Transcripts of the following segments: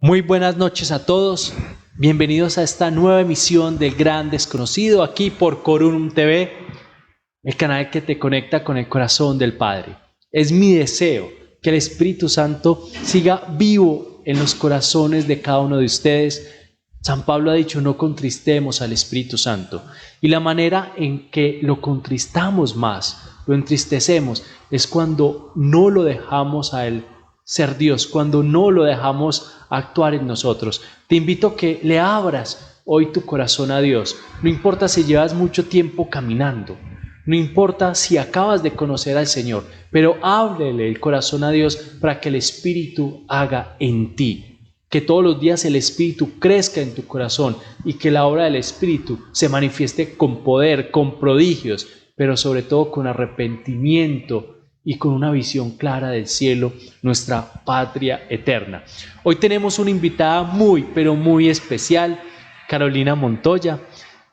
Muy buenas noches a todos, bienvenidos a esta nueva emisión del Gran Desconocido aquí por Corunum TV, el canal que te conecta con el corazón del Padre. Es mi deseo que el Espíritu Santo siga vivo en los corazones de cada uno de ustedes. San Pablo ha dicho: no contristemos al Espíritu Santo, y la manera en que lo contristamos más, lo entristecemos, es cuando no lo dejamos a Él ser Dios, cuando no lo dejamos actuar en nosotros. Te invito a que le abras hoy tu corazón a Dios. No importa si llevas mucho tiempo caminando, no importa si acabas de conocer al Señor, pero ábrele el corazón a Dios para que el Espíritu haga en ti. Que todos los días el Espíritu crezca en tu corazón y que la obra del Espíritu se manifieste con poder, con prodigios, pero sobre todo con arrepentimiento y con una visión clara del cielo, nuestra patria eterna. Hoy tenemos una invitada muy, pero muy especial, Carolina Montoya.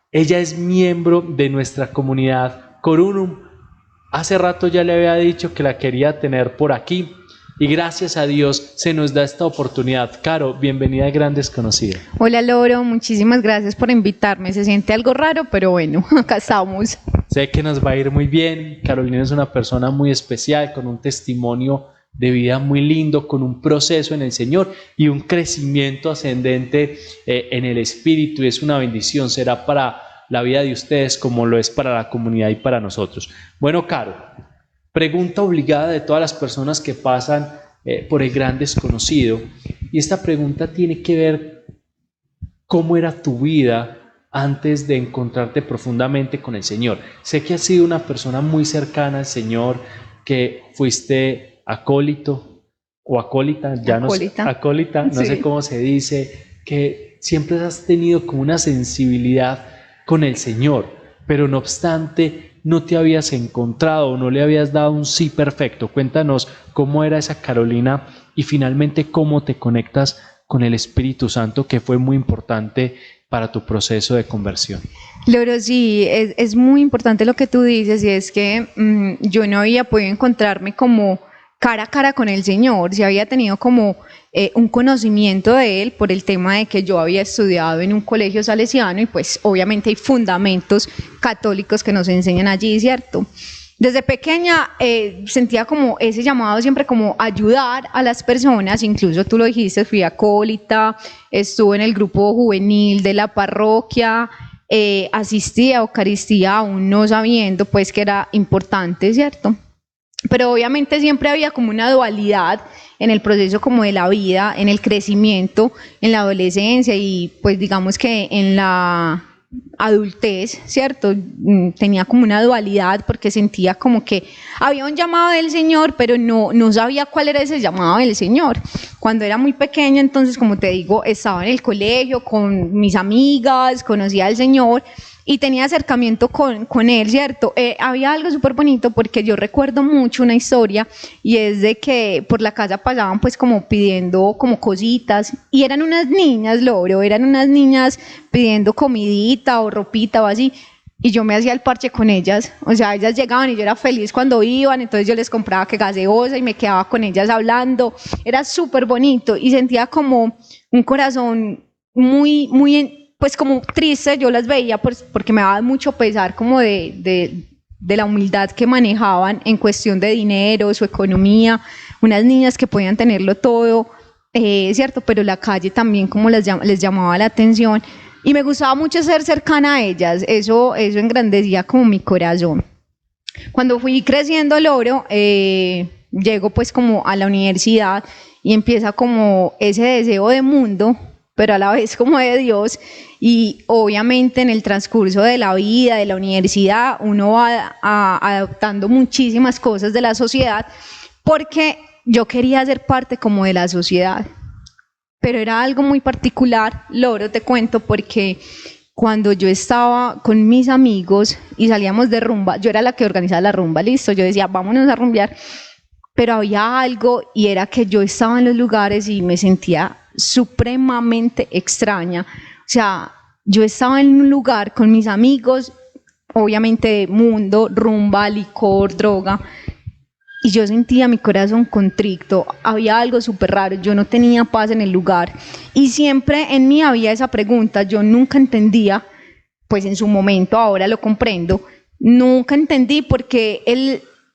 Ella es miembro de nuestra comunidad Corunum. Hace rato ya le había dicho que la quería tener por aquí y gracias a Dios se nos da esta oportunidad. Caro, bienvenida a Gran Desconocido. Hola Loro, muchísimas gracias por invitarme. Se siente algo raro, pero bueno, acá estamos. Sé que nos va a ir muy bien. Carolina es una persona muy especial, con un testimonio de vida muy lindo, con un proceso en el Señor y un crecimiento ascendente en el Espíritu. Y es una bendición, será para la vida de ustedes como lo es para la comunidad y para nosotros. Bueno, Caro, pregunta obligada de todas las personas que pasan por el Gran Desconocido. Y esta pregunta tiene que ver cómo era tu vida antes de encontrarte profundamente con el Señor. Sé que has sido una persona muy cercana al Señor, que fuiste acólito o acólita, ya no sé, acólita, no sé cómo se dice, que siempre has tenido como una sensibilidad con el Señor, pero no obstante no te habías encontrado o no le habías dado un sí perfecto. Cuéntanos cómo era esa Carolina y finalmente cómo te conectas con el Espíritu Santo, que fue muy importante para tu proceso de conversión. Loro, sí, es muy importante lo que tú dices, y es que yo no había podido encontrarme como cara a cara con el Señor. Sí había tenido como un conocimiento de Él por el tema de que yo había estudiado en un colegio salesiano y pues obviamente hay fundamentos católicos que nos enseñan allí, ¿cierto? Desde pequeña sentía como ese llamado siempre como ayudar a las personas. Incluso tú lo dijiste, fui acólita, estuve en el grupo juvenil de la parroquia, asistí a Eucaristía aún no sabiendo pues que era importante, ¿cierto? Pero obviamente siempre había como una dualidad en el proceso como de la vida, en el crecimiento, en la adolescencia y pues digamos que en la adultez, ¿cierto? Tenía como una dualidad porque sentía como que había un llamado del Señor, pero no sabía cuál era ese llamado del Señor. Cuando era muy pequeña, entonces, como te digo, estaba en el colegio con mis amigas, conocía al Señor y tenía acercamiento con Él, ¿cierto? Había algo súper bonito porque yo recuerdo mucho una historia, y es de que por la casa pasaban pues como pidiendo como cositas, y eran unas niñas, Loro, eran unas niñas pidiendo comidita o ropita o así, y yo me hacía el parche con ellas. O sea, ellas llegaban y yo era feliz cuando iban, entonces yo les compraba que gaseosa y me quedaba con ellas hablando. Era súper bonito y sentía como un corazón muy pues como triste. Yo las veía pues, porque me daba mucho pesar como de la humildad que manejaban en cuestión de dinero, su economía, unas niñas que podían tenerlo todo, ¿cierto? Pero la calle también como les llamaba la atención. Y me gustaba mucho ser cercana a ellas, eso engrandecía como mi corazón. Cuando fui creciendo, Loro, llego pues como a la universidad y empieza como ese deseo de mundo, pero a la vez como de Dios, y obviamente en el transcurso de la vida, de la universidad, uno va adoptando muchísimas cosas de la sociedad, porque yo quería ser parte como de la sociedad. Pero era algo muy particular, Loro, te cuento, porque cuando yo estaba con mis amigos y salíamos de rumba, yo era la que organizaba la rumba, listo, yo decía, vámonos a rumbear, pero había algo, y era que yo estaba en los lugares y me sentía supremamente extraña. O sea, yo estaba en un lugar con mis amigos, obviamente mundo, rumba, licor, droga, y yo sentía mi corazón contrito, había algo súper raro, yo no tenía paz en el lugar y siempre en mí había esa pregunta, yo nunca entendía, pues en su momento, ahora lo comprendo, nunca entendí por qué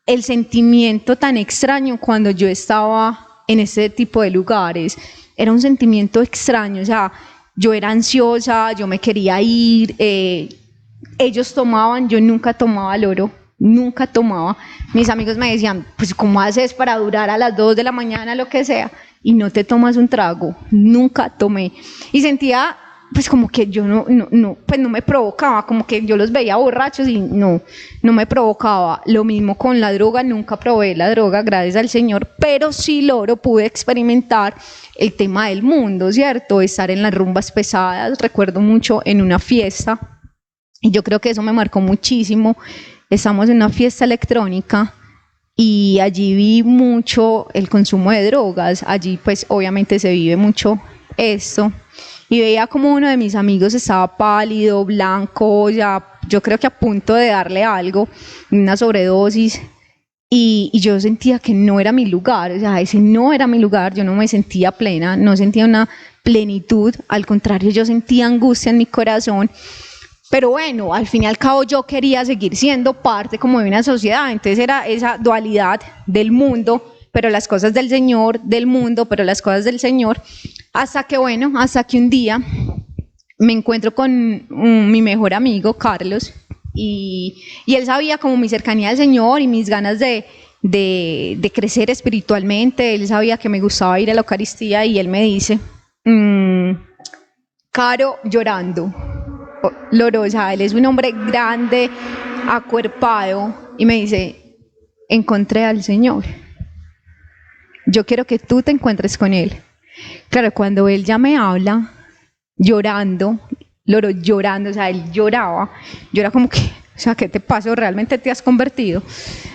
el sentimiento tan extraño cuando yo estaba en ese tipo de lugares, era un sentimiento extraño, o sea, yo era ansiosa, yo me quería ir, ellos tomaban, yo nunca tomaba loro, nunca tomaba. Mis amigos me decían, pues ¿cómo haces para durar a las 2 de la mañana, lo que sea, y no te tomas un trago? Nunca tomé. Y sentía, pues como que yo pues no me provocaba, como que yo los veía borrachos y no me provocaba. Lo mismo con la droga, nunca probé la droga, gracias al Señor, pero sí logro, pude experimentar el tema del mundo, ¿cierto? Estar en las rumbas pesadas, recuerdo mucho en una fiesta, y yo creo que eso me marcó muchísimo. Estamos en una fiesta electrónica y allí vi mucho el consumo de drogas, allí pues obviamente se vive mucho esto, y veía como uno de mis amigos estaba pálido, blanco, ya yo creo que a punto de darle algo, una sobredosis, y yo sentía que no era mi lugar, o sea, ese no era mi lugar, yo no me sentía plena, no sentía una plenitud, al contrario, yo sentía angustia en mi corazón. Pero bueno, al fin y al cabo yo quería seguir siendo parte como de una sociedad, entonces era esa dualidad del mundo, pero las cosas del Señor, del mundo, pero las cosas del Señor, hasta que bueno, hasta que un día me encuentro con mi mejor amigo, Carlos, y él sabía como mi cercanía al Señor y mis ganas de crecer espiritualmente, él sabía que me gustaba ir a la Eucaristía y él me dice, Caro, llorando. Lorosa, él es un hombre grande, acuerpado, y me dice, encontré al Señor, yo quiero que tú te encuentres con Él. Claro, cuando Él ya me habla, llorando, Loro llorando, o sea, Él lloraba, yo era como que, o sea, ¿qué te pasó? ¿Realmente te has convertido?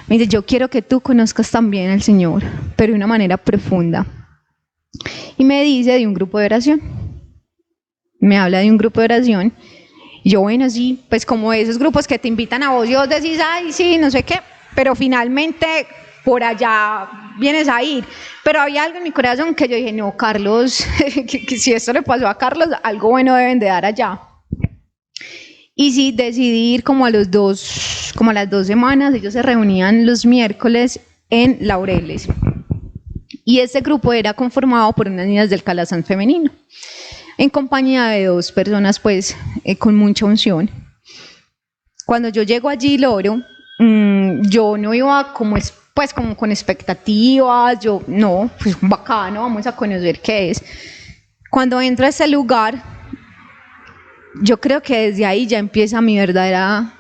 Me dice, yo quiero que tú conozcas también al Señor, pero de una manera profunda. Y me dice de un grupo de oración, me habla de un grupo de oración. Yo, bueno, sí, pues como esos grupos que te invitan a vos y vos decís, ay, sí, no sé qué, pero finalmente por allá vienes a ir. Pero había algo en mi corazón que yo dije, no, Carlos, que si esto le pasó a Carlos, algo bueno deben de dar allá. Y sí, decidí ir como a las 2 semanas, ellos se reunían los miércoles en Laureles. Y este grupo era conformado por unas niñas del Calazán femenino, en compañía de 2 personas pues con mucha unción. Cuando yo llego allí, Loro, yo no iba como con expectativas, yo no, pues bacano, vamos a conocer qué es. Cuando entro a ese lugar, yo creo que desde ahí ya empieza mi verdadera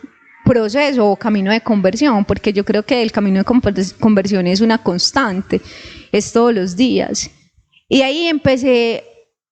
proceso o camino de conversión, porque yo creo que el camino de conversión es una constante, es todos los días. Y ahí empecé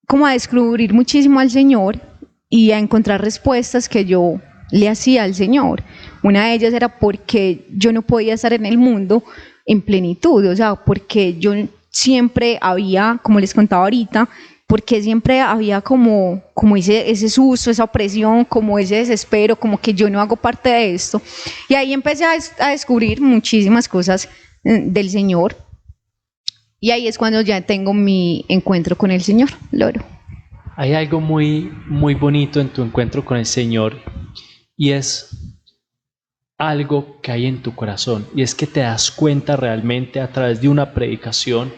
como a descubrir muchísimo al Señor y a encontrar respuestas que yo le hacía al Señor. Una de ellas era porque yo no podía estar en el mundo en plenitud, o sea, porque yo siempre había, como les contaba ahorita, porque siempre había como ese susto, esa opresión, como ese desespero, como que yo no hago parte de esto. Y ahí empecé a descubrir muchísimas cosas del Señor. Y ahí es cuando ya tengo mi encuentro con el Señor, Loro. Hay algo muy, muy bonito en tu encuentro con el Señor y es algo que hay en tu corazón y es que te das cuenta realmente a través de una predicación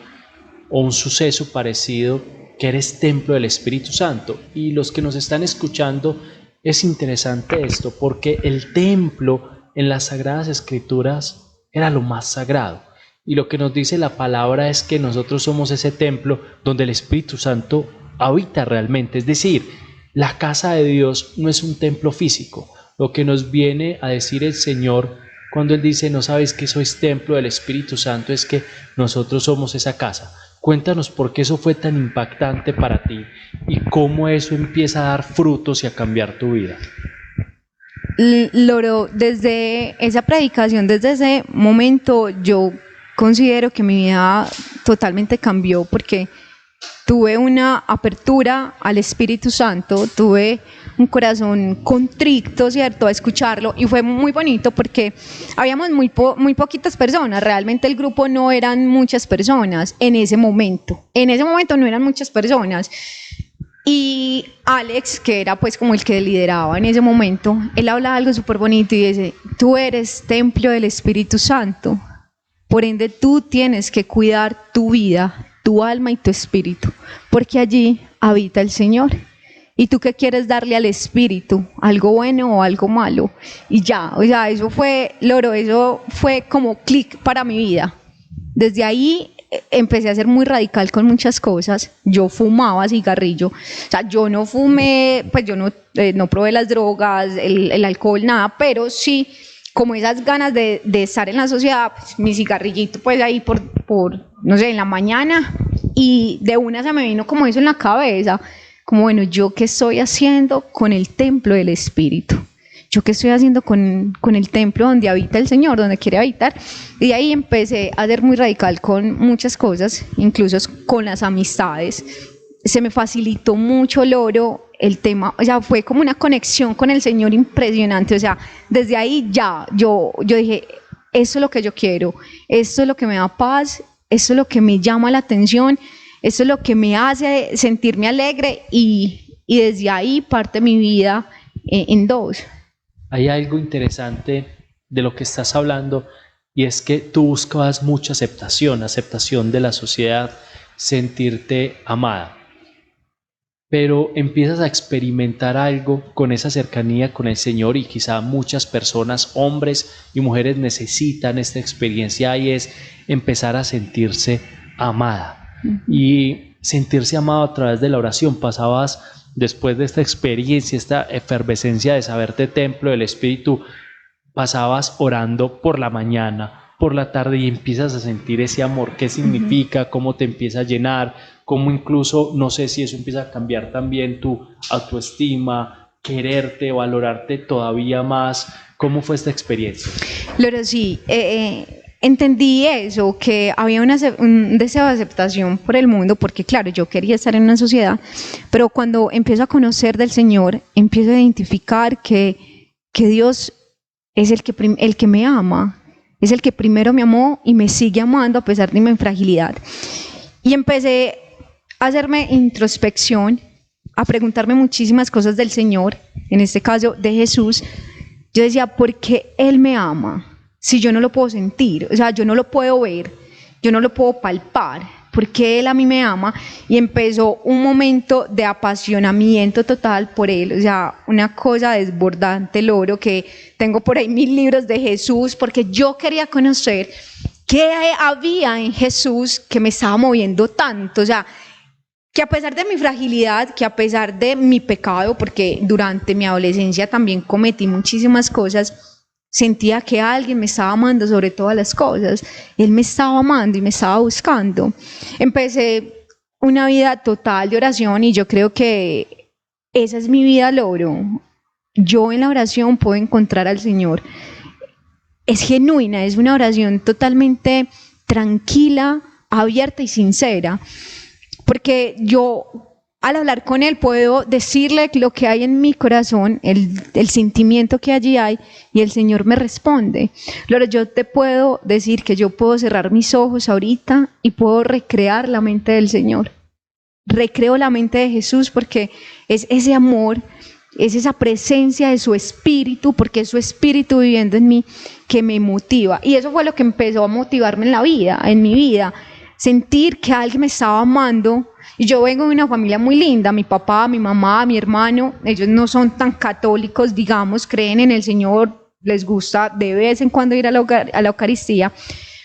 o un suceso parecido que eres templo del Espíritu Santo. Y los que nos están escuchando, es interesante esto porque el templo en las Sagradas Escrituras era lo más sagrado. Y lo que nos dice la palabra es que nosotros somos ese templo donde el Espíritu Santo habita realmente. Es decir, la casa de Dios no es un templo físico. Lo que nos viene a decir el Señor cuando Él dice, no sabéis que sois templo del Espíritu Santo, es que nosotros somos esa casa. Cuéntanos por qué eso fue tan impactante para ti y cómo eso empieza a dar frutos y a cambiar tu vida. Loro, desde esa predicación, desde ese momento, yo considero que mi vida totalmente cambió porque tuve una apertura al Espíritu Santo, tuve un corazón contrito, ¿cierto?, a escucharlo, y fue muy bonito porque habíamos muy poquitas personas, realmente el grupo no eran muchas personas en ese momento no eran muchas personas, y Alex, que era pues como el que lideraba en ese momento, él hablaba algo súper bonito y dice: tú eres templo del Espíritu Santo, por ende tú tienes que cuidar tu vida, tu alma y tu espíritu, porque allí habita el Señor. ¿Y tú qué quieres darle al espíritu? ¿Algo bueno o algo malo? Y ya, o sea, eso fue como clic para mi vida. Desde ahí empecé a ser muy radical con muchas cosas. Yo fumaba cigarrillo, o sea, yo no fumé, pues yo no probé las drogas, el alcohol, nada, pero sí, como esas ganas de estar en la sociedad, pues, mi cigarrillito pues ahí por, no sé, en la mañana, y de una se me vino como eso en la cabeza, como bueno, ¿yo qué estoy haciendo con el templo del Espíritu? ¿Yo qué estoy haciendo con el templo donde habita el Señor, donde quiere habitar? Y de ahí empecé a ser muy radical con muchas cosas, incluso con las amistades. Se me facilitó mucho el oro, el tema, o sea, fue como una conexión con el Señor impresionante. O sea, desde ahí ya, yo dije, esto es lo que yo quiero, esto es lo que me da paz, esto es lo que me llama la atención, esto es lo que me hace sentirme alegre, y desde ahí parte mi vida en dos. Hay algo interesante de lo que estás hablando, y es que tú buscabas mucha aceptación de la sociedad, sentirte amada, pero empiezas a experimentar algo con esa cercanía con el Señor, y quizá muchas personas, hombres y mujeres, necesitan esta experiencia, y es empezar a sentirse amada. Y sentirse amado a través de la oración. Pasabas, después de esta experiencia, esta efervescencia de saberte templo del Espíritu, pasabas orando por la mañana, por la tarde, y empiezas a sentir ese amor. ¿Qué significa? ¿Cómo te empieza a llenar? ¿Cómo incluso, no sé si eso empieza a cambiar también tu autoestima, quererte, valorarte todavía más? ¿Cómo fue esta experiencia? Loro, sí, entendí eso, que había un deseo de aceptación por el mundo, porque claro, yo quería estar en una sociedad, pero cuando empiezo a conocer del Señor, empiezo a identificar que Dios es el que me ama, es el que primero me amó y me sigue amando a pesar de mi fragilidad. Y empecé a hacerme introspección, a preguntarme muchísimas cosas del Señor, en este caso de Jesús. Yo decía, ¿por qué Él me ama? Si yo no lo puedo sentir, o sea, yo no lo puedo ver, yo no lo puedo palpar, ¿por qué Él a mí me ama? Y empezó un momento de apasionamiento total por Él, o sea, una cosa desbordante, Loro, que tengo por ahí 1000 libros de Jesús, porque yo quería conocer qué había en Jesús que me estaba moviendo tanto, o sea, que a pesar de mi fragilidad, que a pesar de mi pecado, porque durante mi adolescencia también cometí muchísimas cosas, sentía que alguien me estaba amando sobre todas las cosas. Él me estaba amando y me estaba buscando. Empecé una vida total de oración, y yo creo que esa es mi vida, Loro. Yo en la oración puedo encontrar al Señor. Es genuina, es una oración totalmente tranquila, abierta y sincera. Porque yo, al hablar con Él, puedo decirle lo que hay en mi corazón, el sentimiento que allí hay, y el Señor me responde. Loro, yo te puedo decir que yo puedo cerrar mis ojos ahorita y puedo recrear la mente del Señor. Recreo la mente de Jesús, porque es ese amor, es esa presencia de su Espíritu, porque es su Espíritu viviendo en mí que me motiva. Y eso fue lo que empezó a motivarme en mi vida. Sentir que alguien me estaba amando. Y yo vengo de una familia muy linda, mi papá, mi mamá, mi hermano, ellos no son tan católicos, digamos, creen en el Señor, les gusta de vez en cuando ir a la Eucaristía,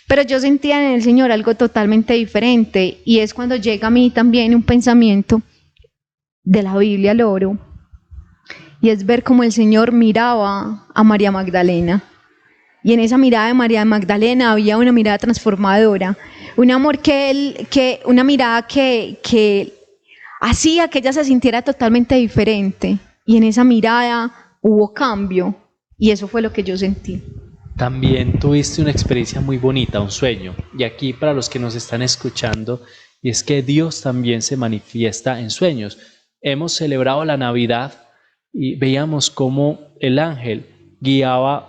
pero yo sentía en el Señor algo totalmente diferente, y es cuando llega a mí también un pensamiento de la Biblia, Loro, y es ver cómo el Señor miraba a María Magdalena. Y en esa mirada de María Magdalena había una mirada transformadora, un amor una mirada que hacía que ella se sintiera totalmente diferente. Y en esa mirada hubo cambio, y eso fue lo que yo sentí. También tuviste una experiencia muy bonita, un sueño. Y aquí, para los que nos están escuchando, y es que Dios también se manifiesta en sueños. Hemos celebrado la Navidad, y veíamos cómo el ángel guiaba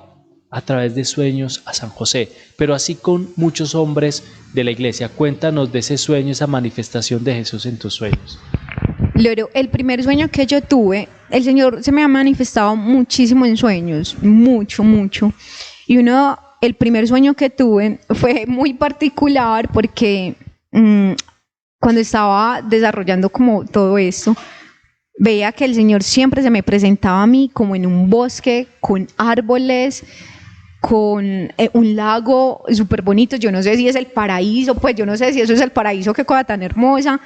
a través de sueños a San José, pero así con muchos hombres de la iglesia. Cuéntanos de ese sueño, esa manifestación de Jesús en tus sueños. Loro, el primer sueño que yo tuve, el Señor se me ha manifestado muchísimo en sueños, mucho, mucho. Y el primer sueño que tuve fue muy particular porque cuando estaba desarrollando como todo esto, veía que el Señor siempre se me presentaba a mí como en un bosque con árboles, con un lago súper bonito. Yo no sé si es el paraíso, pues yo no sé si eso es el paraíso, qué cosa tan hermosa,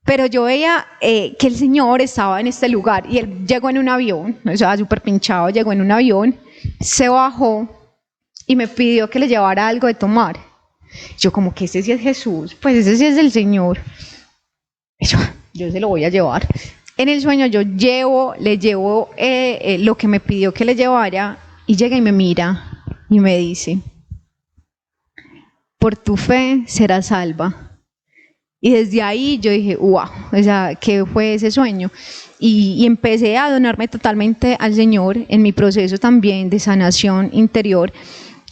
pero yo veía que el Señor estaba en este lugar y Él llegó en un avión, o sea, súper pinchado, llegó en un avión, se bajó y me pidió que le llevara algo de tomar. Yo como que ese sí es Jesús, pues ese sí es el Señor. Yo se lo voy a llevar. En el sueño yo le llevo lo que me pidió que le llevara y llega y me mira y me dice, por tu fe serás salva. Y desde ahí yo dije, wow, o sea, ¿qué fue ese sueño? Y empecé a donarme totalmente al Señor en mi proceso también de sanación interior.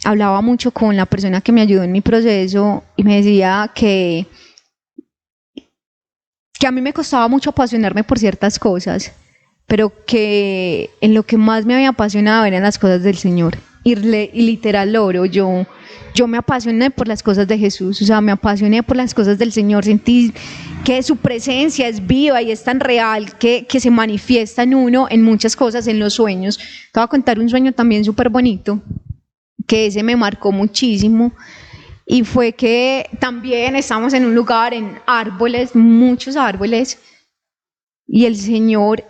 Hablaba mucho con la persona que me ayudó en mi proceso y me decía que a mí me costaba mucho apasionarme por ciertas cosas, pero que en lo que más me había apasionado eran las cosas del Señor. Y literal, Loro, yo me apasioné por las cosas de Jesús, o sea, me apasioné por las cosas del Señor, sentí que su presencia es viva y es tan real que se manifiesta en uno en muchas cosas, en los sueños. Te voy a contar un sueño también súper bonito, que ese me marcó muchísimo, y fue que también estamos en un lugar, en árboles, muchos árboles, y el Señor,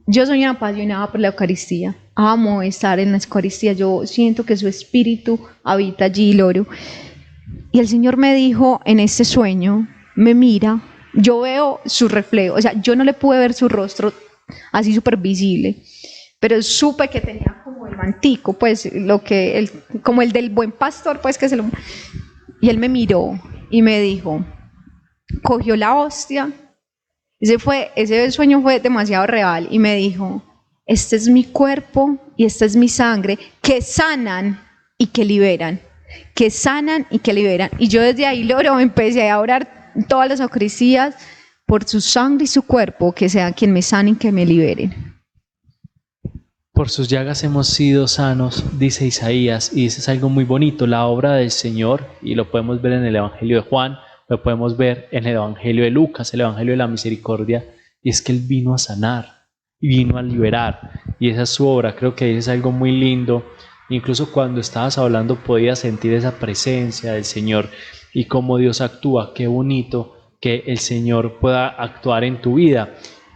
yo soy una apasionada por la Eucaristía, amo estar en la Eucaristía, yo siento que su espíritu habita allí, Loro. Y el Señor me dijo en este sueño, me mira, yo veo su reflejo, o sea, yo no le pude ver su rostro así súper visible, pero supe que tenía como el mantico, pues, como el del buen pastor, pues, y él me miró y me dijo, cogió la hostia, ese sueño fue demasiado real, y me dijo, este es mi cuerpo y esta es mi sangre, que sanan y que liberan, que sanan y que liberan. Y yo desde ahí, Loro, empecé a orar todas las Eucaristías por su sangre y su cuerpo, que sea quien me sanen, que me liberen. Por sus llagas hemos sido sanos, dice Isaías, y eso es algo muy bonito, la obra del Señor, y lo podemos ver en el Evangelio de Juan, lo podemos ver en el Evangelio de Lucas, el Evangelio de la Misericordia, y es que Él vino a sanar, y vino a liberar, y esa es su obra. Creo que es algo muy lindo. Incluso cuando estabas hablando podías sentir esa presencia del Señor y cómo Dios actúa. Qué bonito que el Señor pueda actuar en tu vida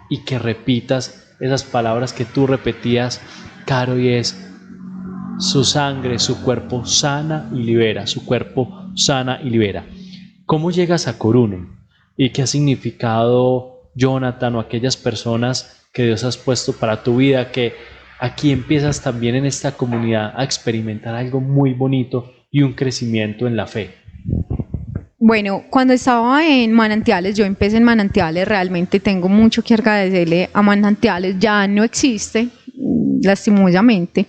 y que repitas esas palabras que tú repetías, Caro, y es: su sangre, su cuerpo sana y libera, su cuerpo sana y libera. ¿Cómo llegas a Corunum? ¿Y qué ha significado Jonathan o aquellas personas que Dios has puesto para tu vida, que aquí empiezas también en esta comunidad a experimentar algo muy bonito y un crecimiento en la fe? Bueno, cuando estaba en Manantiales, yo empecé en Manantiales, realmente tengo mucho que agradecerle a Manantiales, ya no existe, lastimosamente.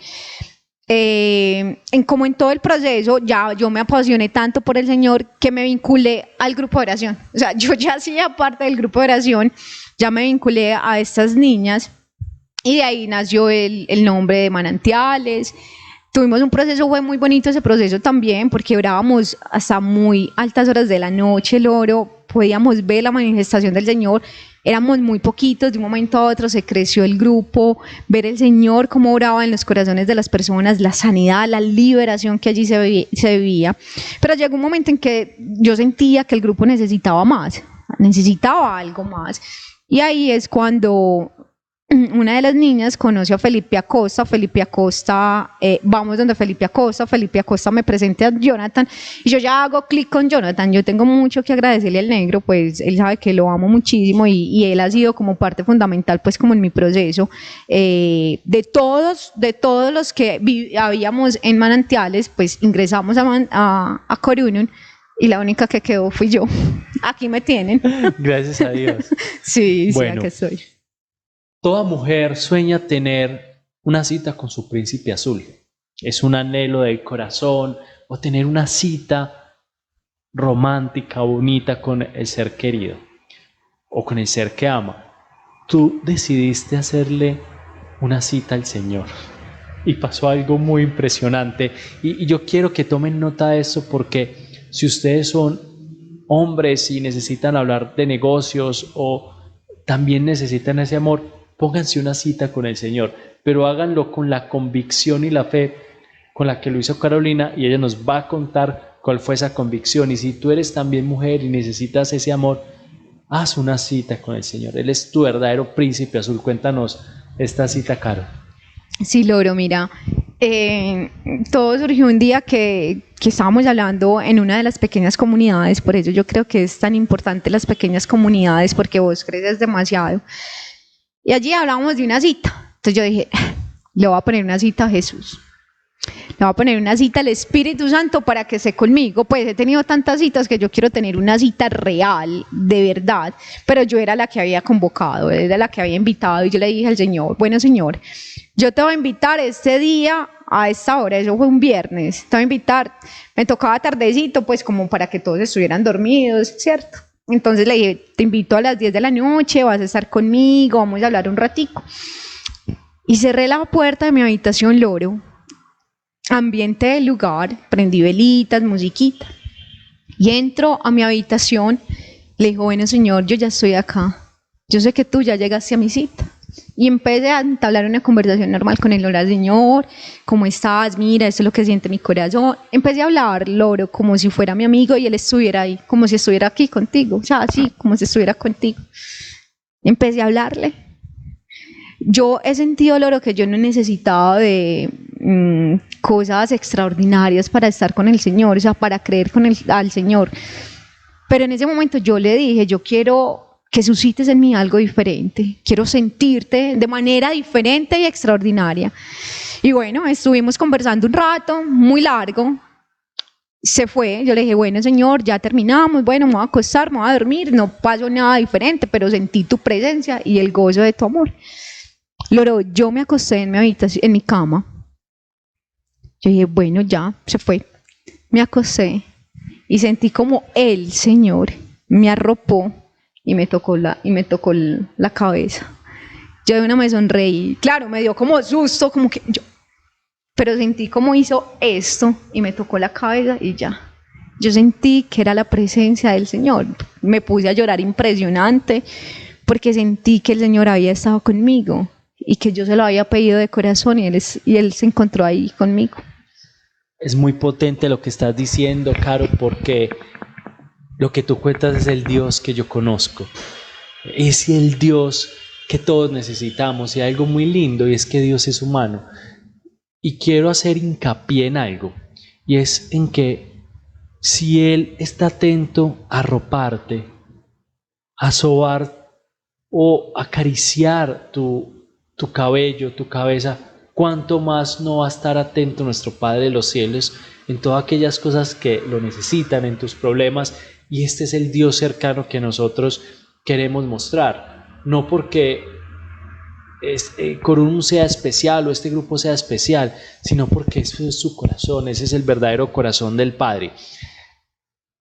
Como en todo el proceso, ya yo me apasioné tanto por el Señor que me vinculé al grupo de oración. O sea, yo ya hacía parte del grupo de oración, ya me vinculé a estas niñas y de ahí nació el nombre de Manantiales. Tuvimos un proceso, fue muy bonito ese proceso también, porque orábamos hasta muy altas horas de la noche, Loro, podíamos ver la manifestación del Señor, éramos muy poquitos, de un momento a otro se creció el grupo, ver el Señor cómo oraba en los corazones de las personas, la sanidad, la liberación que allí se vivía. Pero llegó un momento en que yo sentía que el grupo necesitaba más, necesitaba algo más, y ahí es cuando una de las niñas conoce a Felipe Acosta. Felipe Acosta, vamos donde Felipe Acosta me presenta a Jonathan y yo ya hago clic con Jonathan. Yo tengo mucho que agradecerle al negro, pues él sabe que lo amo muchísimo y él ha sido como parte fundamental, pues como en mi proceso. De todos los que habíamos en Manantiales, pues ingresamos a Corunum y la única que quedó fui yo. Aquí me tienen. Gracias a Dios. Sí, bueno, aquí estoy. Toda mujer sueña tener una cita con su príncipe azul. Es un anhelo del corazón, o tener una cita romántica, bonita con el ser querido o con el ser que ama. Tú decidiste hacerle una cita al Señor y pasó algo muy impresionante, y yo quiero que tomen nota de eso, porque si ustedes son hombres y necesitan hablar de negocios o también necesitan ese amor, pónganse una cita con el Señor, pero háganlo con la convicción y la fe con la que lo hizo Carolina, y ella nos va a contar cuál fue esa convicción. Y si tú eres también mujer y necesitas ese amor, haz una cita con el Señor. Él es tu verdadero príncipe azul. Cuéntanos esta cita, Caro. Sí, Loro, mira, todo surgió un día que estábamos hablando en una de las pequeñas comunidades. Por eso yo creo que es tan importante las pequeñas comunidades, porque vos creces demasiado. Y allí hablábamos de una cita. Entonces yo dije, le voy a poner una cita a Jesús. Le voy a poner una cita al Espíritu Santo para que esté conmigo. Pues he tenido tantas citas que yo quiero tener una cita real, de verdad. Pero yo era la que había convocado, era la que había invitado, y yo le dije al Señor, bueno, Señor, yo te voy a invitar este día a esta hora. Eso fue un viernes. Te voy a invitar, me tocaba tardecito, pues como para que todos estuvieran dormidos, ¿cierto? Entonces le dije, te invito a las 10 de la noche, vas a estar conmigo, vamos a hablar un ratico. Y cerré la puerta de mi habitación, Loro, ambiente del lugar, prendí velitas, musiquita, y entro a mi habitación. Le digo, bueno, Señor, yo ya estoy acá, yo sé que tú ya llegaste a mi cita. Y empecé a entablar una conversación normal con él. Hola, Señor, ¿cómo estás? Mira, esto es lo que siente mi corazón. Empecé a hablar, Loro, como si fuera mi amigo y él estuviera ahí, como si estuviera aquí contigo, o sea, así, como si estuviera contigo. Empecé a hablarle. Yo he sentido, Loro, que yo no necesitaba de cosas extraordinarias para estar con el Señor, o sea, para creer al Señor. Pero en ese momento yo le dije, yo quiero que suscites en mí algo diferente, quiero sentirte de manera diferente y extraordinaria. Y bueno, estuvimos conversando un rato, muy largo. Se fue, yo le dije, bueno, Señor, ya terminamos, bueno, me voy a acostar, me voy a dormir, no pasó nada diferente, pero sentí tu presencia y el gozo de tu amor. Loro, yo me acosté en mi habitación, en mi cama. Yo dije, bueno, ya, se fue. Me acosté y sentí como el Señor me arropó y me tocó la cabeza. Yo de una me sonreí. Claro, me dio como susto, como que yo, pero sentí como hizo esto y me tocó la cabeza y ya. Yo sentí que era la presencia del Señor. Me puse a llorar impresionante porque sentí que el Señor había estado conmigo y que yo se lo había pedido de corazón, y él se encontró ahí conmigo. Es muy potente lo que estás diciendo, Caro, porque lo que tú cuentas es el Dios que yo conozco. Es el Dios que todos necesitamos, y hay algo muy lindo, y es que Dios es humano. Y quiero hacer hincapié en algo, y es en que si Él está atento a arroparte, a sobar o acariciar tu cabello, tu cabeza, ¿cuánto más no va a estar atento nuestro Padre de los cielos en todas aquellas cosas que lo necesitan, en tus problemas? Y este es el Dios cercano que nosotros queremos mostrar, no porque Corum sea especial o este grupo sea especial, sino porque eso es su corazón, ese es el verdadero corazón del Padre.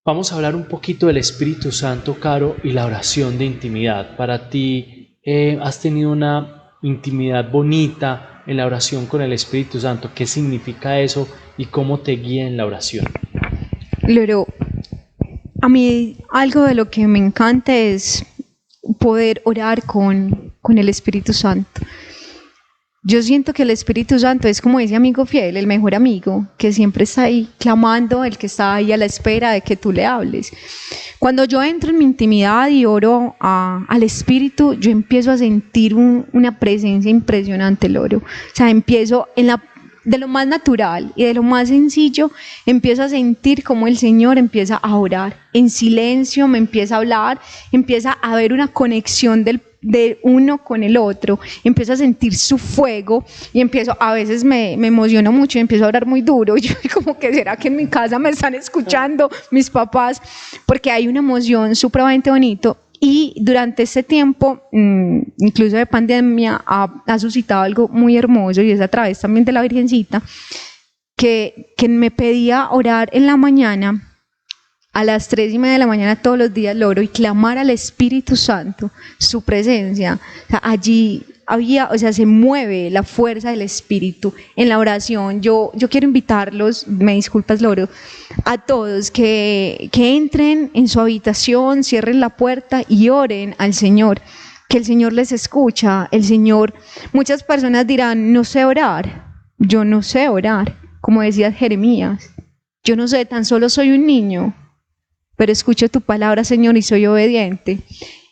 Vamos a hablar un poquito del Espíritu Santo, Caro, y la oración de intimidad. Para ti, ¿has tenido una intimidad bonita en la oración con el Espíritu Santo? ¿Qué significa eso y cómo te guía en la oración? Loro, a mí algo de lo que me encanta es poder orar con el Espíritu Santo. Yo siento que el Espíritu Santo es como ese amigo fiel, el mejor amigo, que siempre está ahí clamando, el que está ahí a la espera de que tú le hables. Cuando yo entro en mi intimidad y oro al Espíritu, yo empiezo a sentir una presencia impresionante, Loro. O sea, empiezo de lo más natural y de lo más sencillo, empiezo a sentir cómo el Señor empieza a orar. En silencio me empieza a hablar, empieza a haber una conexión de uno con el otro, empiezo a sentir su fuego y a veces me emociono mucho y empiezo a orar muy duro. Yo como que será que en mi casa me están escuchando mis papás, porque hay una emoción supremamente bonito. Y durante este tiempo, incluso de pandemia, ha suscitado algo muy hermoso, y es a través también de la Virgencita, que me pedía orar en la mañana, a las 3:30 de la mañana todos los días lo oro, y clamar al Espíritu Santo, su presencia. O sea, allí había, o sea, se mueve la fuerza del Espíritu en la oración. Yo quiero invitarlos, me disculpas Loro, a todos que entren en su habitación, cierren la puerta y oren al Señor, que el Señor les escucha. El Señor, muchas personas dirán, no sé orar. Yo no sé orar, como decía Jeremías. Yo no sé, tan solo soy un niño, pero escucho tu palabra, Señor, y soy obediente.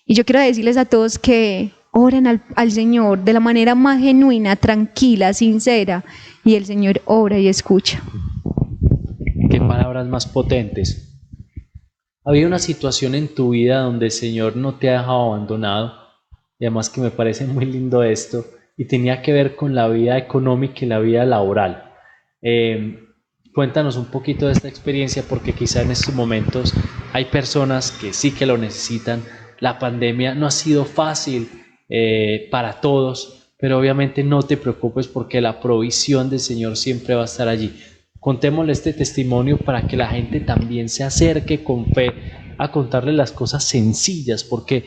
Y yo quiero decirles a todos que oren al Señor de la manera más genuina, tranquila, sincera, y el Señor obra y escucha. Qué palabras más potentes. ¿Había una situación en tu vida donde el Señor no te ha dejado abandonado? Y además que me parece muy lindo esto, y tenía que ver con la vida económica y la vida laboral. Cuéntanos un poquito de esta experiencia, porque quizá en estos momentos hay personas que sí que lo necesitan. La pandemia no ha sido fácil para todos, pero obviamente no te preocupes, porque la provisión del Señor siempre va a estar allí. Contémosle este testimonio para que la gente también se acerque con fe a contarle las cosas sencillas, porque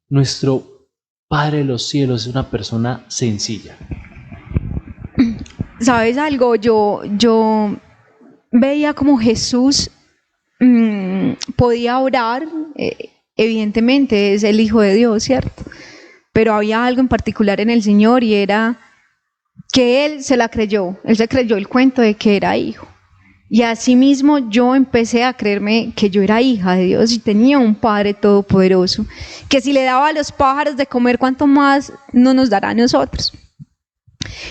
nuestro Padre de los cielos es una persona sencilla. ¿Sabes algo? Yo veía como Jesús podía orar, evidentemente es el Hijo de Dios, ¿cierto? Pero había algo en particular en el Señor, y era que Él se la creyó, Él se creyó el cuento de que era hijo. Y asimismo yo empecé a creerme que yo era hija de Dios y tenía un Padre todopoderoso, que si le daba a los pájaros de comer, ¿cuánto más no nos dará a nosotros?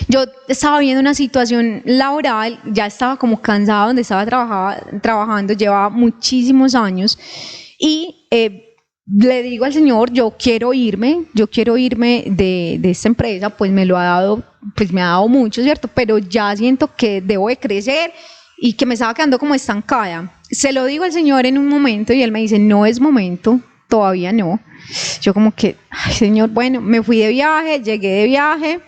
Yo estaba viendo una situación laboral, ya estaba como cansada donde estaba trabajando, llevaba muchísimos años, y le digo al Señor, yo quiero irme de esta empresa, pues me ha dado mucho, ¿cierto? Pero ya siento que debo de crecer y que me estaba quedando como estancada. Se lo digo al Señor en un momento y Él me dice, no es momento, todavía no. Yo como que, ay Señor, bueno, me fui de viaje, llegué de viaje.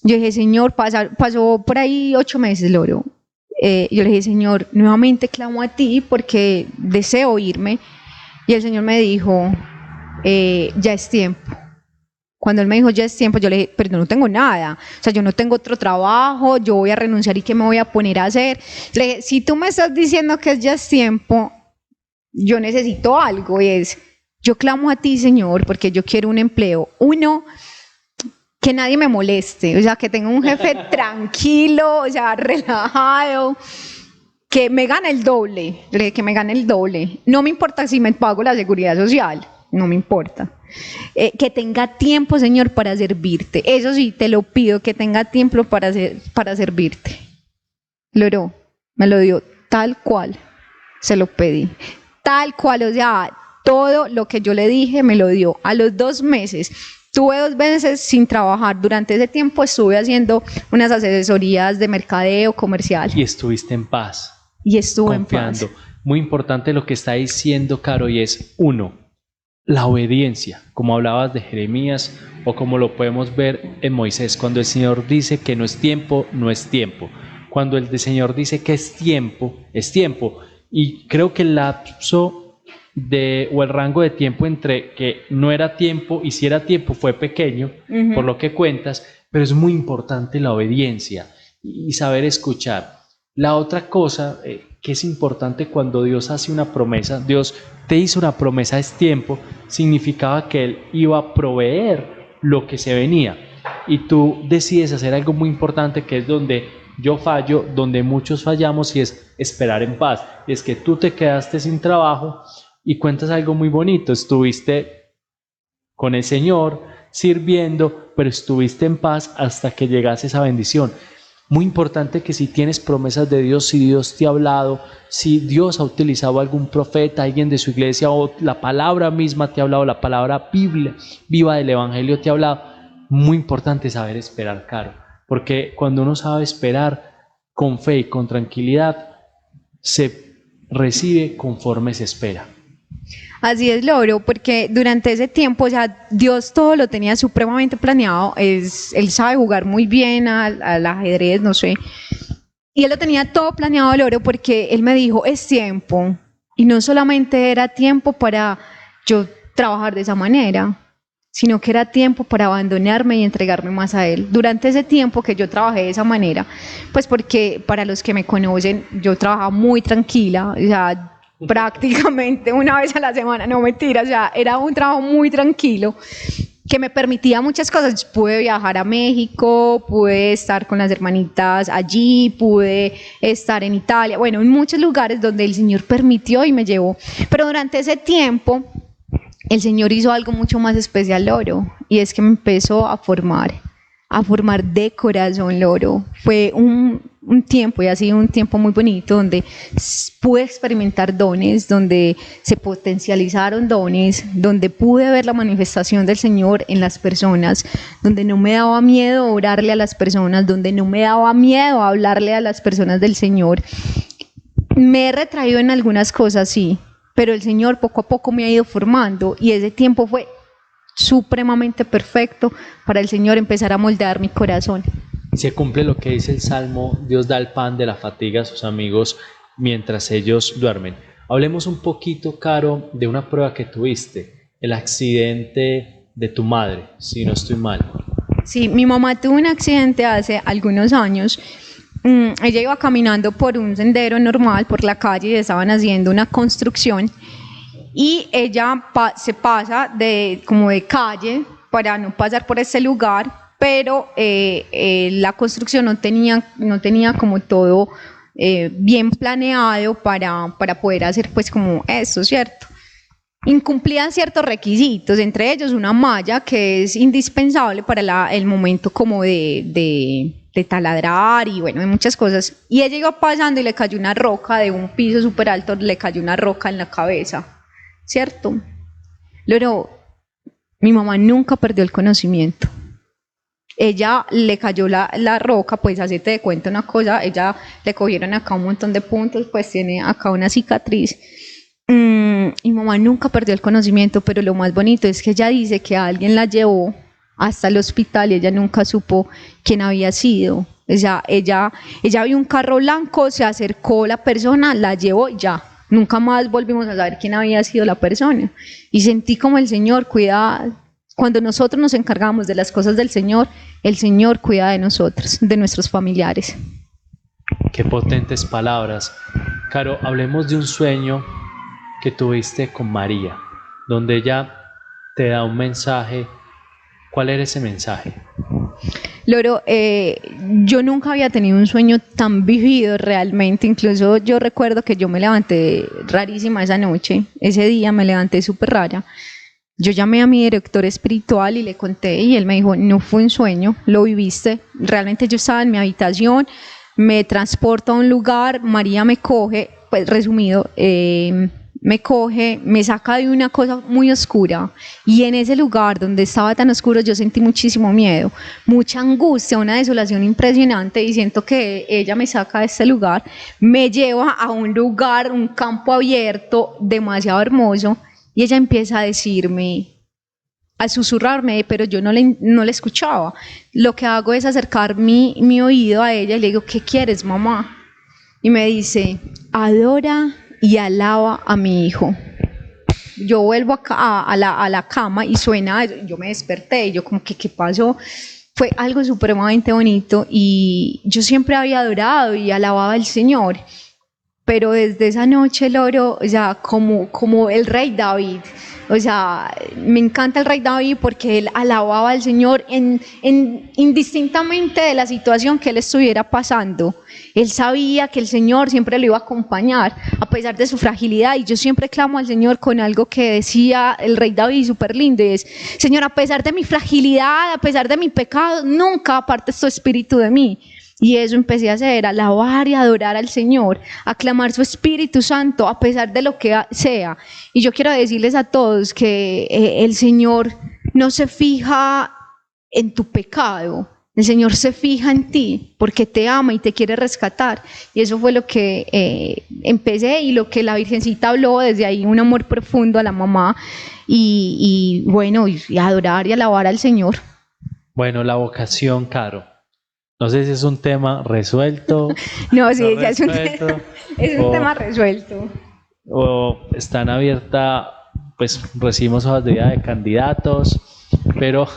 Yo dije, Señor, pasó por ahí 8 meses, Loro. Yo le dije, Señor, nuevamente clamo a ti porque deseo irme. Y el Señor me dijo, ya es tiempo. Cuando Él me dijo, ya es tiempo, yo le dije, pero no tengo nada. O sea, yo no tengo otro trabajo, yo voy a renunciar, ¿y qué me voy a poner a hacer? Le dije, si tú me estás diciendo que ya es tiempo, yo necesito algo. Y es, yo clamo a ti, Señor, porque yo quiero un empleo. Uno, que nadie me moleste, o sea, que tenga un jefe tranquilo, o sea, relajado, que me gane el doble, que me gane el doble. No me importa si me pago la seguridad social, no me importa. Que tenga tiempo, Señor, para servirte. Eso sí, te lo pido, que tenga tiempo para servirte. Loro, me lo dio tal cual, se lo pedí. Tal cual, o sea, todo lo que yo le dije me lo dio. A los 2 meses, tuve 2 meses sin trabajar. Durante ese tiempo estuve haciendo unas asesorías de mercadeo comercial. Y estuviste en paz. Y estuve confiando. en paz. Muy importante lo que está diciendo Caro, y es 1, la obediencia, como hablabas de Jeremías o como lo podemos ver en Moisés. Cuando el Señor dice que no es tiempo, no es tiempo. Cuando el Señor dice que es tiempo, es tiempo. Y creo que el lapso o el rango de tiempo entre que no era tiempo y si era tiempo fue pequeño, por lo que cuentas, pero es muy importante la obediencia y saber escuchar. La otra cosa que es importante cuando Dios hace una promesa, Dios te hizo una promesa, es tiempo, significaba que Él iba a proveer lo que se venía. Y tú decides hacer algo muy importante, que es donde yo fallo, donde muchos fallamos, y es esperar en paz. Y es que tú te quedaste sin trabajo y cuentas algo muy bonito, estuviste con el Señor sirviendo, pero estuviste en paz hasta que llegase esa bendición. Muy importante que si tienes promesas de Dios, si Dios te ha hablado, si Dios ha utilizado a algún profeta, alguien de su iglesia, o la palabra misma te ha hablado, la palabra Biblia viva del Evangelio te ha hablado, muy importante saber esperar, Caro, porque cuando uno sabe esperar con fe y con tranquilidad, se recibe conforme se espera. Así es, Loro, porque durante ese tiempo, o sea, Dios todo lo tenía supremamente planeado. Él sabe jugar muy bien al ajedrez, no sé. Y él lo tenía todo planeado, Loro, porque él me dijo, es tiempo. Y no solamente era tiempo para yo trabajar de esa manera, sino que era tiempo para abandonarme y entregarme más a él. Durante ese tiempo que yo trabajé de esa manera, pues porque para los que me conocen, yo trabajaba muy tranquila, o sea, prácticamente una vez a la semana, no mentira, o sea, era un trabajo muy tranquilo que me permitía muchas cosas. Pude viajar a México, pude estar con las hermanitas allí, pude estar en Italia, bueno, en muchos lugares donde el Señor permitió y me llevó. Pero durante ese tiempo, el Señor hizo algo mucho más especial, Loro, y es que me empezó a formar de corazón, Loro. Fue un tiempo, y ha sido un tiempo muy bonito, donde pude experimentar dones, donde se potencializaron dones, donde pude ver la manifestación del Señor en las personas, donde no me daba miedo orarle a las personas, donde no me daba miedo hablarle a las personas del Señor. Me he retraído en algunas cosas, sí, pero el Señor poco a poco me ha ido formando y ese tiempo fue supremamente perfecto para el Señor empezar a moldear mi corazón. Se cumple lo que dice el Salmo, Dios da el pan de la fatiga a sus amigos mientras ellos duermen. Hablemos un poquito, Caro, de una prueba que tuviste, el accidente de tu madre, si no estoy mal. Sí, mi mamá tuvo un accidente hace algunos años. Ella iba caminando por un sendero normal, por la calle, y estaban haciendo una construcción y ella se pasa como de calle para no pasar por ese lugar, pero la construcción no tenía como todo bien planeado para poder hacer pues como eso, ¿cierto? Incumplían ciertos requisitos, entre ellos una malla que es indispensable para el momento como de taladrar y bueno, de muchas cosas. Y ella iba pasando y le cayó una roca de un piso súper alto, le cayó una roca en la cabeza, ¿cierto? Pero mi mamá nunca perdió el conocimiento. Ella le cayó la roca, pues hacete de cuenta una cosa, ella le cogieron acá un montón de puntos, pues tiene acá una cicatriz. Mi mamá nunca perdió el conocimiento, pero lo más bonito es que ella dice que alguien la llevó hasta el hospital y ella nunca supo quién había sido. O sea, ella vio un carro blanco, se acercó la persona, la llevó y ya. Nunca más volvimos a saber quién había sido la persona. Y sentí como el Señor cuida, cuando nosotros nos encargamos de las cosas del Señor, el Señor cuida de nosotros, de nuestros familiares. Qué potentes palabras. Caro, hablemos de un sueño que tuviste con María, donde ella te da un mensaje. ¿Cuál era ese mensaje? Loro, yo nunca había tenido un sueño tan vivido realmente, incluso yo recuerdo que yo me levanté rarísima esa noche, ese día me levanté súper rara. Yo llamé a mi director espiritual y le conté y él me dijo, no fue un sueño, lo viviste. Realmente yo estaba en mi habitación, me transporto a un lugar, María me coge, pues resumido, me coge, me saca de una cosa muy oscura y en ese lugar donde estaba tan oscuro yo sentí muchísimo miedo, mucha angustia, una desolación impresionante y siento que ella me saca de este lugar, me lleva a un lugar, un campo abierto demasiado hermoso y ella empieza a decirme, a susurrarme, pero yo no le escuchaba. Lo que hago es acercar mi oído a ella y le digo, ¿qué quieres, mamá? Y me dice, adora y alaba a mi hijo. Yo vuelvo a la cama y suena, yo me desperté y yo como que, ¿qué pasó? Fue algo supremamente bonito y yo siempre había adorado y alababa al Señor, pero desde esa noche, Loro, o sea, como el rey David, o sea, me encanta el rey David porque él alababa al Señor indistintamente de la situación que él estuviera pasando. Él sabía que el Señor siempre lo iba a acompañar, a pesar de su fragilidad, y yo siempre clamo al Señor con algo que decía el rey David, súper lindo, y es, Señor, a pesar de mi fragilidad, a pesar de mi pecado, nunca apartes tu espíritu de mí. Y eso empecé a hacer, a alabar y adorar al Señor, a clamar su Espíritu Santo a pesar de lo que sea. Y yo quiero decirles a todos que el Señor no se fija en tu pecado, El Señor se fija en ti porque te ama y te quiere rescatar. Y eso fue lo que empecé y lo que la Virgencita habló desde ahí, un amor profundo a la mamá y bueno, y adorar y alabar al Señor. Bueno, la vocación, Caro. No sé si es un tema resuelto. No, sí, no ya es un tema resuelto. O están abiertas, pues recibimos hojas de vida de candidatos, pero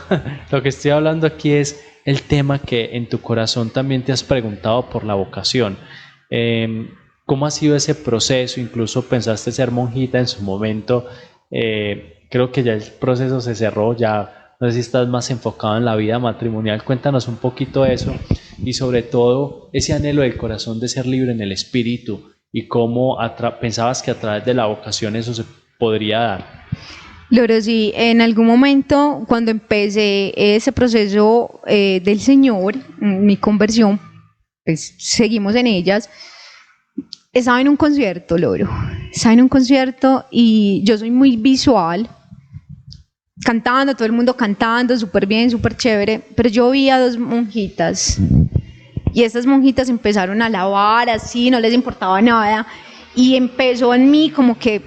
lo que estoy hablando aquí es el tema que en tu corazón también te has preguntado por la vocación. ¿Cómo ha sido ese proceso? Incluso pensaste ser monjita en su momento. Creo que ya el proceso se cerró, ya no sé si estás más enfocado en la vida matrimonial. Cuéntanos un poquito eso y sobre todo ese anhelo del corazón de ser libre en el espíritu y cómo pensabas que a través de la vocación eso se podría dar. Loro, sí, en algún momento cuando empecé ese proceso del Señor, mi conversión, pues seguimos en ellas. Estaba en un concierto, Loro. Estaba en un concierto y yo soy muy visual, cantando, todo el mundo cantando, súper bien, súper chévere, pero yo vi a dos monjitas y estas monjitas empezaron a alabar así, no les importaba nada y empezó en mí como que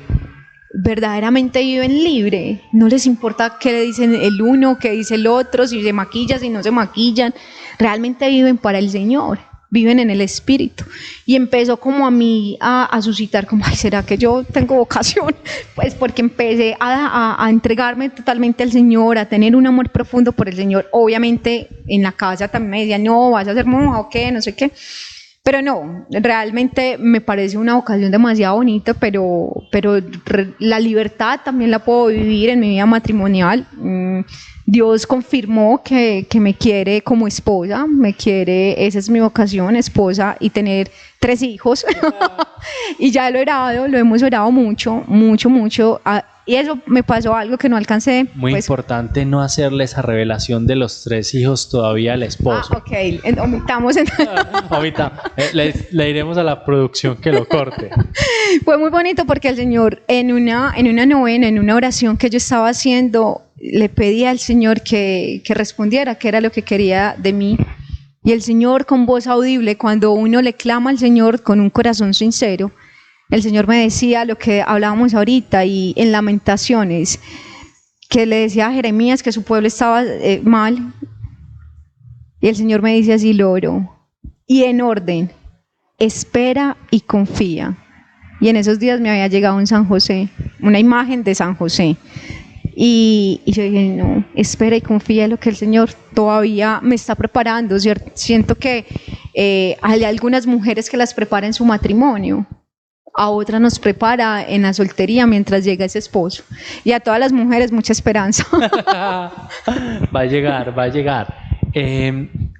verdaderamente viven libre, no les importa qué le dicen el uno, qué dice el otro, si se maquillan, si no se maquillan, realmente viven para el Señor, viven en el Espíritu. Y empezó como a mí a suscitar como, ay, ¿será que yo tengo vocación? Pues porque empecé a entregarme totalmente al Señor, a tener un amor profundo por el Señor. Obviamente en la casa también me decían, no, vas a ser monja o qué, no sé qué. Pero no, realmente me parece una vocación demasiado bonita, pero la libertad también la puedo vivir en mi vida matrimonial. Dios confirmó que me quiere como esposa, me quiere, esa es mi vocación, esposa, y tener 3 hijos. Y ya lo hemos orado mucho, mucho, mucho. Y eso me pasó algo que no alcancé. Muy pues, importante no hacerle esa revelación de los 3 hijos todavía al esposo. Ok, omitamos. Le diremos a la producción que lo corte. Fue muy bonito porque el Señor en una novena, en una oración que yo estaba haciendo, le pedí al Señor que respondiera, que era lo que quería de mí. Y el Señor con voz audible, cuando uno le clama al Señor con un corazón sincero, el Señor me decía lo que hablábamos ahorita y en Lamentaciones, que le decía a Jeremías que su pueblo estaba mal. Y el Señor me dice así, Loro, y en orden, espera y confía. Y en esos días me había llegado un San José, una imagen de San José. Y yo dije, no, espera y confía en lo que el Señor todavía me está preparando. ¿Cierto? Siento que hay algunas mujeres que las prepara en su matrimonio, a otra nos prepara en la soltería mientras llega ese esposo. Y a todas las mujeres mucha esperanza. Va a llegar, va a llegar.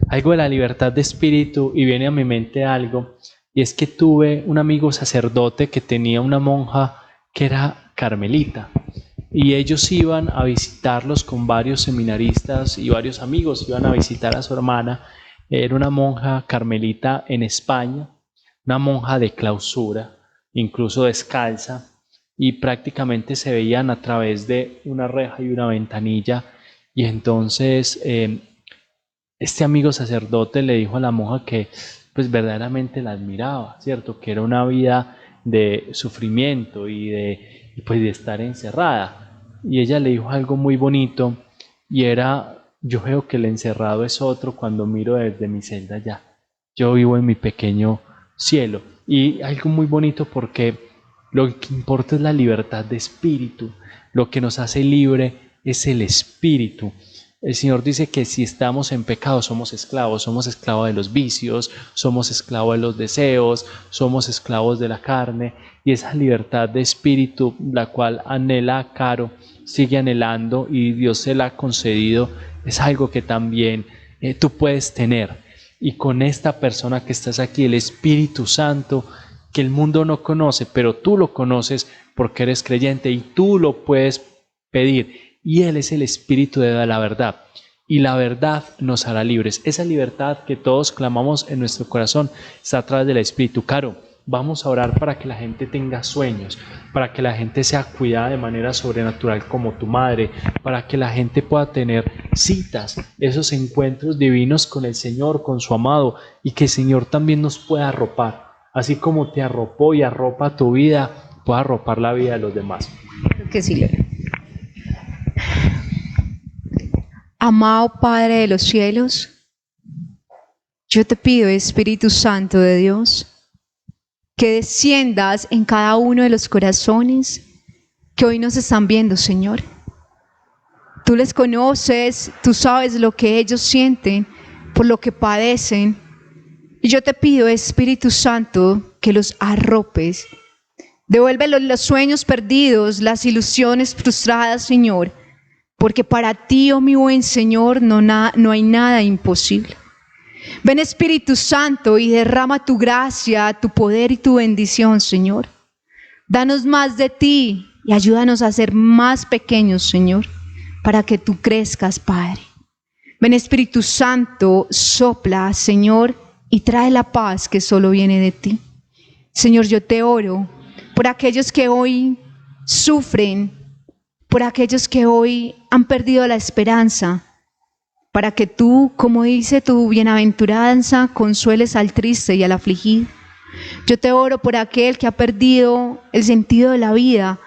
Algo de la libertad de espíritu, y viene a mi mente algo, y es que tuve un amigo sacerdote que tenía una monja que era carmelita, y ellos iban a visitarlos con varios seminaristas y varios amigos, iban a visitar a su hermana. Era una monja carmelita en España, una monja de clausura, incluso descalza, y prácticamente se veían a través de una reja y una ventanilla. Y entonces este amigo sacerdote le dijo a la monja que pues verdaderamente la admiraba, ¿cierto? Que era una vida de sufrimiento y de estar encerrada. Y ella le dijo algo muy bonito, y era: yo veo que el encerrado es otro cuando miro desde mi celda allá. Yo vivo en mi pequeño cielo. Y algo muy bonito, porque lo que importa es la libertad de espíritu. Lo que nos hace libre es el espíritu. El Señor dice que si estamos en pecado somos esclavos de los vicios, somos esclavos de los deseos, somos esclavos de la carne, y esa libertad de espíritu, la cual anhela Caro, sigue anhelando, y Dios se la ha concedido, es algo que también tú puedes tener. Y con esta persona que estás aquí, el Espíritu Santo, que el mundo no conoce, pero tú lo conoces porque eres creyente y tú lo puedes pedir. Y Él es el Espíritu de la verdad. Y la verdad nos hará libres. Esa libertad que todos clamamos en nuestro corazón está a través del Espíritu. Caro, vamos a orar para que la gente tenga sueños, para que la gente sea cuidada de manera sobrenatural como tu madre, para que la gente pueda tener citas, esos encuentros divinos con el Señor, con su amado, y que el Señor también nos pueda arropar, así como te arropó y arropa tu vida, pueda arropar la vida de los demás. Creo que sí, Lore. Amado Padre de los cielos, yo te pido, Espíritu Santo de Dios, que desciendas en cada uno de los corazones que hoy nos están viendo, Señor. Tú les conoces, tú sabes lo que ellos sienten, por lo que padecen. Y yo te pido, Espíritu Santo, que los arropes. Devuélvelos los sueños perdidos, las ilusiones frustradas, Señor, porque para ti, oh mi buen Señor, no hay nada imposible. Ven, Espíritu Santo, y derrama tu gracia, tu poder y tu bendición, Señor. Danos más de ti y ayúdanos a ser más pequeños, Señor, para que tú crezcas, Padre. Ven, Espíritu Santo, sopla, Señor, y trae la paz que solo viene de ti. Señor, yo te oro por aquellos que hoy sufren, por aquellos que hoy han perdido la esperanza, para que tú, como dice tu bienaventuranza, consueles al triste y al afligido. Yo te oro por aquel que ha perdido el sentido de la vida,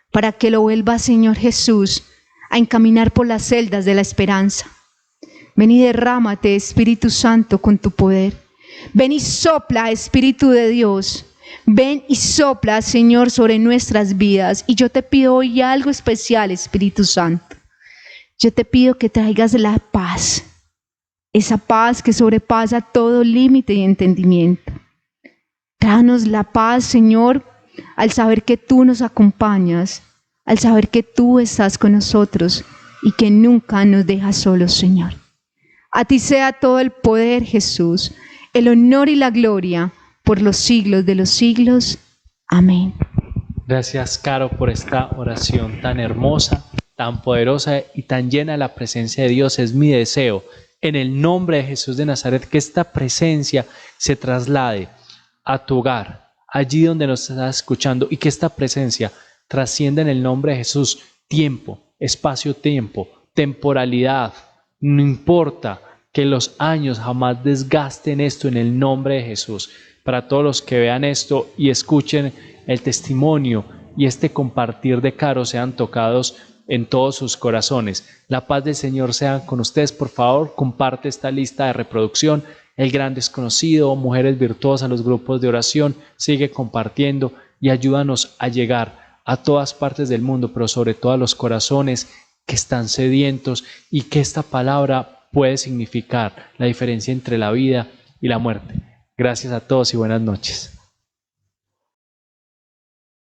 para que lo vuelva, Señor Jesús, a encaminar por las celdas de la esperanza. Ven y derrámate, Espíritu Santo, con tu poder. Ven y sopla, Espíritu de Dios. Ven y sopla, Señor, sobre nuestras vidas. Y yo te pido hoy algo especial, Espíritu Santo. Yo te pido que traigas la paz, esa paz que sobrepasa todo límite y entendimiento. Tráenos la paz, Señor, al saber que tú nos acompañas, al saber que tú estás con nosotros y que nunca nos dejas solos, Señor. A ti sea todo el poder, Jesús, el honor y la gloria por los siglos de los siglos. Amén. Gracias, Caro, por esta oración tan hermosa, tan poderosa y tan llena de la presencia de Dios. Es mi deseo, en el nombre de Jesús de Nazaret, que esta presencia se traslade a tu hogar, allí donde nos estás escuchando, y que esta presencia trascienda en el nombre de Jesús tiempo, espacio-tiempo, temporalidad. No importa, que los años jamás desgasten esto en el nombre de Jesús. Para todos los que vean esto y escuchen el testimonio y este compartir de Caro, sean tocados en todos sus corazones. La paz del Señor sea con ustedes. Por favor, comparte esta lista de reproducción. El Gran Desconocido, Mujeres Virtuosas, los grupos de oración. Sigue compartiendo y ayúdanos a llegar a todas partes del mundo, pero sobre todo a los corazones que están sedientos, y que esta palabra puede significar la diferencia entre la vida y la muerte. Gracias a todos y buenas noches.